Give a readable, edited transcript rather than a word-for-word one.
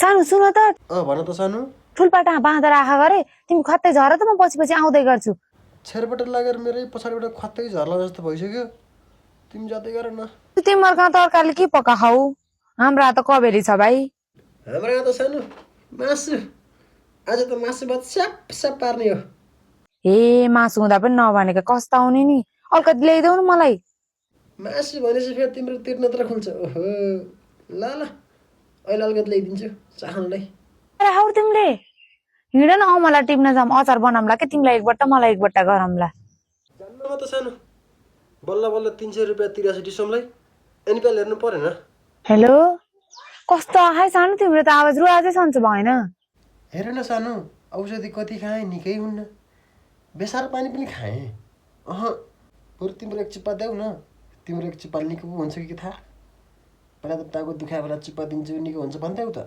सानो सुन त भन त सानो ठुलपाटा बाँधेर आँखा गरे तिमी खत्तै झर त म पछि आउँदै गर्छु छेरबाट लागेर मेरै पछाडिबाट खत्तै झर्ला जस्तो भइसक्यो तिमी जाँदै गर न तिम्रो कहाँ तरकारीले के पका खाऊ हाम्रो त कबेरी छ भाइ हाम्रो यहाँ त सानो मासु आज त मासु भात स्याप स्याप पार्ने हो ए मासु हुँदा पनि नभनेको कस्तो आउने नि अलिकति ल्याइदेऊ न मलाई मासु भनेपछि फेरि तिम्रो तिर्न तर खुल्छ ओहो ल ल अहिले अलिकति ल्याइदिन्छु चाहनुलाई हाउ तिमीले हिँड न औ मलाई टिप्न जाम अचार बनाउँला के तिमीलाई एकपल्ट मलाई एकपल्ट गरौँला जान्नमा त सानो बल्ल बल्ल 300 रुपियाँ 83 सोमलाई एनिपल हेर्नु परेन हेलो कस्तो आहाई सानो तिम्रो त आवाज रुवाजै सन्चो भएन हेर न सानो औषधि कति खाएँ निकै हुन्न बेसार पानी पनि खाएँ बरु तिम्रो एक चिप्पा देऊ न तिम्रो एक चिप्पा निको पो हुन्छ कि थाहा पहिला त टाउको दुखायो बेला चिप्पा दिन्छु निको हुन्छ भन्थ्यौ त